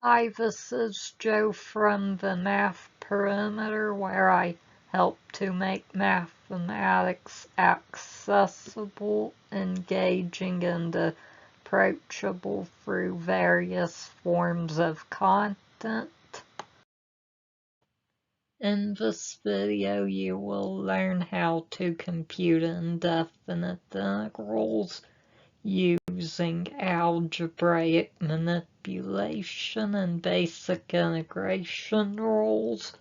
Hi, this is Joe from the Math Perimeter, where I help to make mathematics accessible, engaging, and approachable through various forms of content. In this video, you will learn how to compute indefinite integrals using algebraic manipulation and basic integration rules.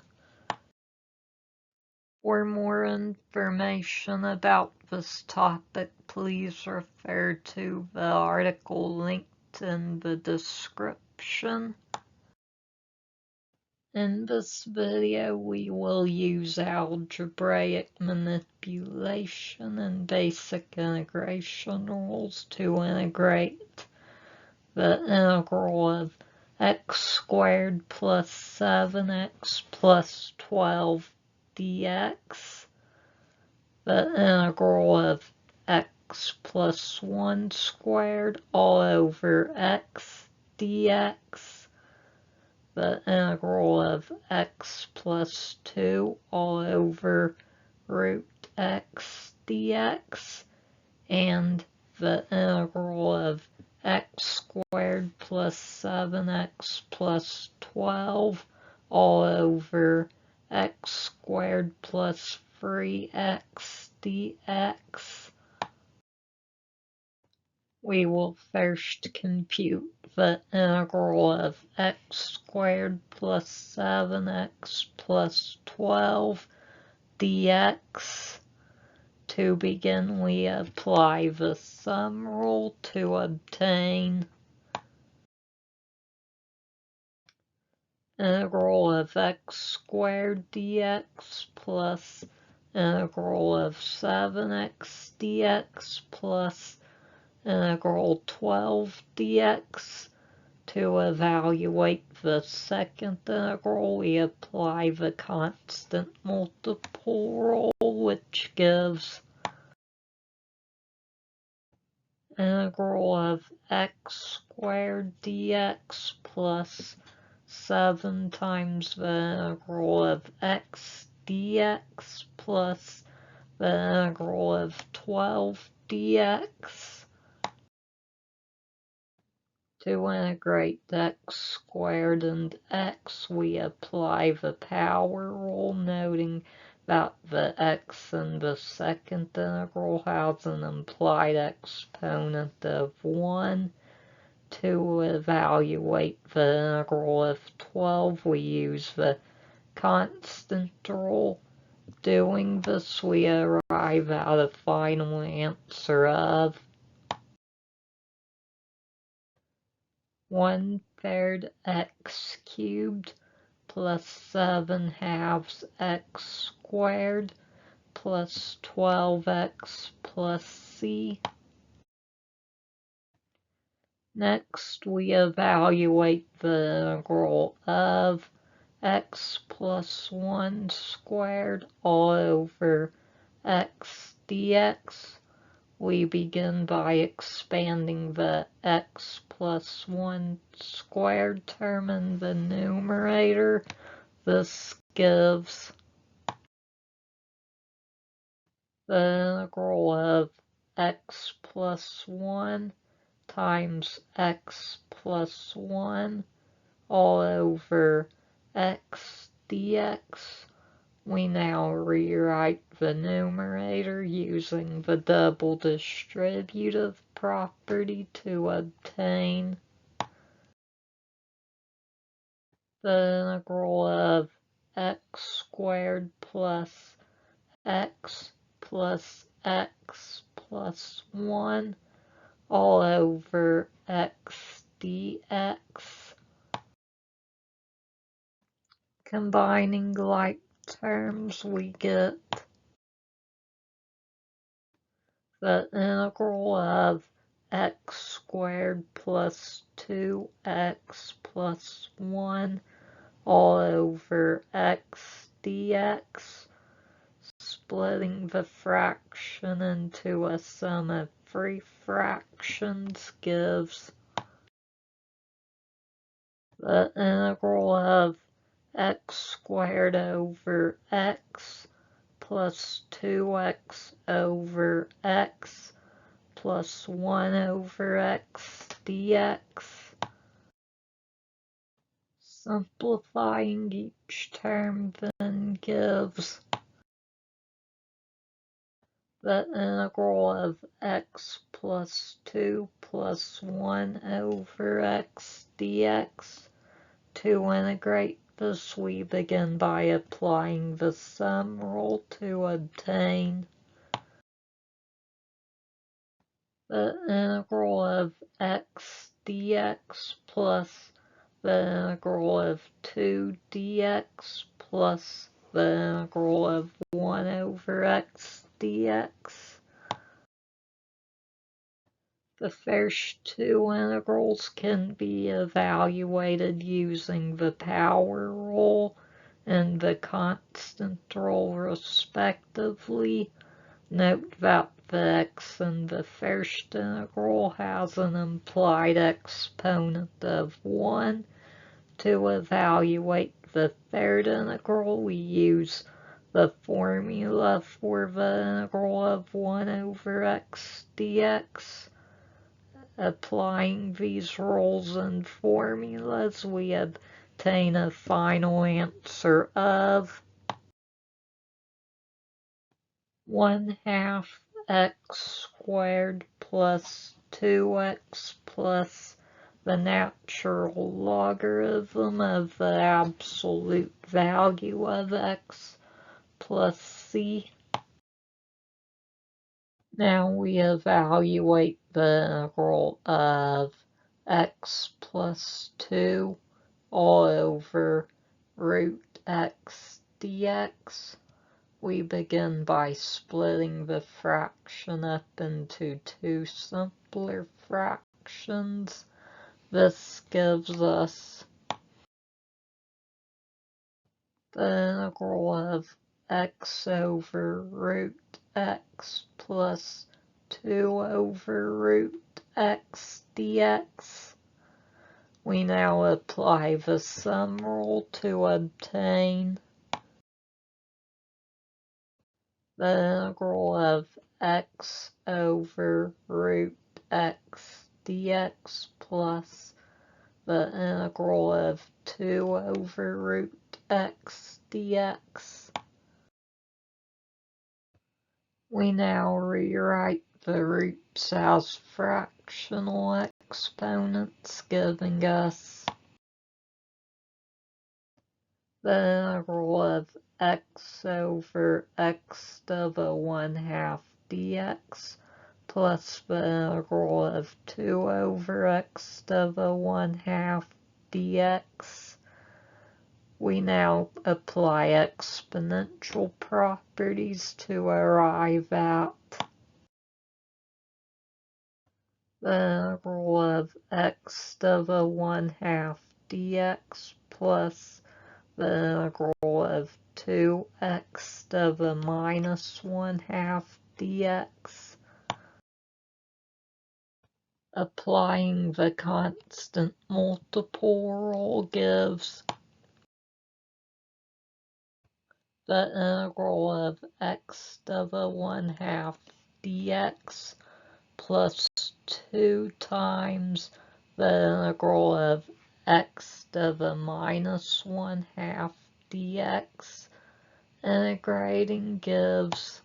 For more information about this topic, please refer to the article linked in the description. In this video, we will use algebraic manipulation and basic integration rules to integrate the integral of x squared plus 7x plus 12 dx, the integral of x plus 1 squared all over x dx, the integral of x plus 2 all over root x dx, and the integral of x squared plus 7x plus 12 all over x squared plus 3x dx. We will first compute the integral of x squared plus 7x plus 12 dx. To begin, we apply the sum rule to obtain integral of x squared dx plus integral of 7x dx plus integral 12 dx. To evaluate the second integral, we apply the constant multiple rule, which gives integral of x squared dx plus 7 times the integral of x dx plus the integral of 12 dx. To integrate x squared and x, we apply the power rule, noting that the x in the second integral has an implied exponent of 1. To evaluate the integral of 12, we use the constant rule. Doing this, we arrive at a final answer of 1/3 x cubed plus 7/2 x squared plus 12x plus c. Next, we evaluate the integral of x plus 1 squared all over x dx. We begin by expanding the x plus 1 squared term in the numerator. This gives the integral of x plus 1 times x plus 1 all over x dx. We now rewrite the numerator using the double distributive property to obtain the integral of x squared plus x plus x plus 1 all over x dx. Combining like terms, we get the integral of x squared plus 2x plus 1 all over x dx. Splitting the fraction into a sum of 3 fractions gives the integral of x squared over x plus 2x over x plus 1 over x dx. Simplifying each term then gives the integral of x plus 2 plus 1 over x dx. To integrate this, we begin by applying the sum rule to obtain the integral of x dx plus the integral of 2 dx plus the integral of 1 over x dx. The first two integrals can be evaluated using the power rule and the constant rule respectively. Note that the x in the first integral has an implied exponent of 1. To evaluate the third integral, we use the formula for the integral of 1 over x dx. Applying these rules and formulas, we obtain a final answer of 1/2 x squared plus 2x plus the natural logarithm of the absolute value of x plus c. Now we evaluate the integral of x plus 2 all over root x dx. We begin by splitting the fraction up into two simpler fractions. This gives us the integral of x over root x plus 2 over root x dx. We now apply the sum rule to obtain the integral of x over root x dx plus the integral of 2 over root x dx. We now rewrite the roots as fractional exponents, giving us the integral of x over x to the 1/2 dx plus the integral of 2 over x to the 1/2 dx. We now apply exponential properties to arrive at the integral of x to the 1/2 dx plus the integral of 2x to the minus 1/2 dx. Applying the constant multiple rule gives the integral of x to the 1/2 dx plus 2 times the integral of x to the minus 1/2 dx. Integrating gives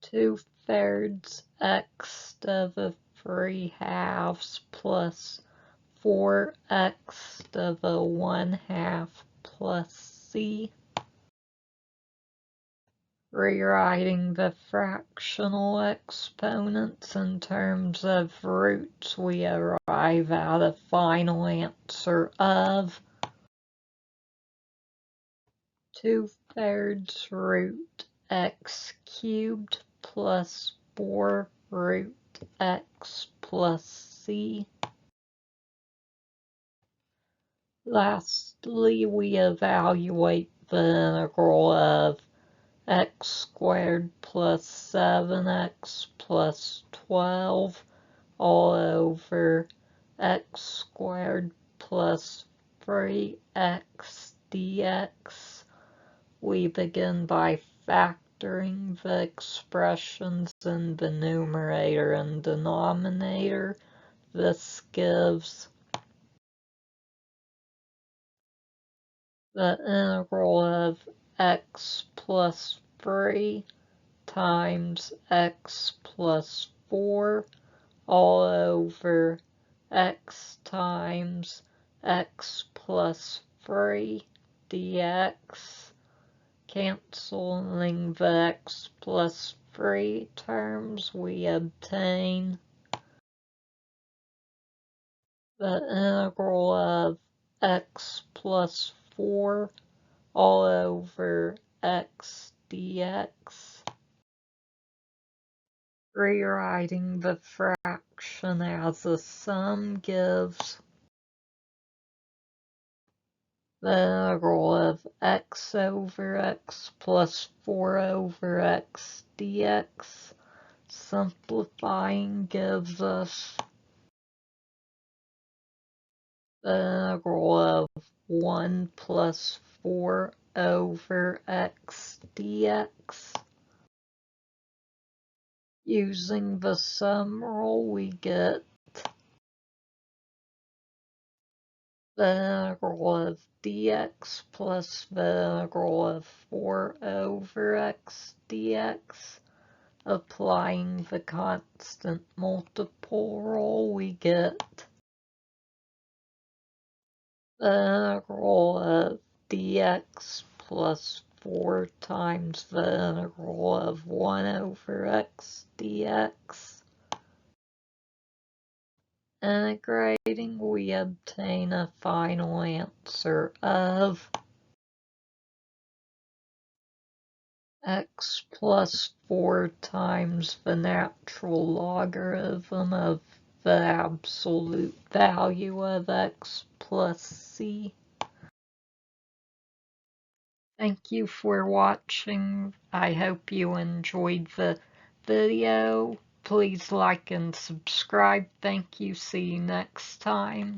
2/3 x to the 3/2 plus 4x to the 1/2 plus c. Rewriting the fractional exponents in terms of roots, we arrive at a final answer of 2/3 root x cubed plus 4 root x plus c. Lastly, we evaluate the integral of x squared plus 7x plus 12 all over x squared plus 3x dx. We begin by factoring the expressions in the numerator and denominator. This gives the integral of x plus 3 times x plus 4 all over x times x plus 3 dx. Canceling the x plus 3 terms, we obtain the integral of x plus 4 all over x dx. Rewriting the fraction as a sum gives the integral of x over x plus 4 over x dx. Simplifying gives us the integral of 1 plus 4 over x dx. Using the sum rule, we get the integral of dx plus the integral of 4 over x dx. Applying the constant multiple rule, we get the integral of dx plus 4 times the integral of 1 over x dx. Integrating, we obtain a final answer of x plus 4 times the natural logarithm of the absolute value of x plus c. Thank you for watching. I hope you enjoyed the video. Please like and subscribe. Thank you. See you next time.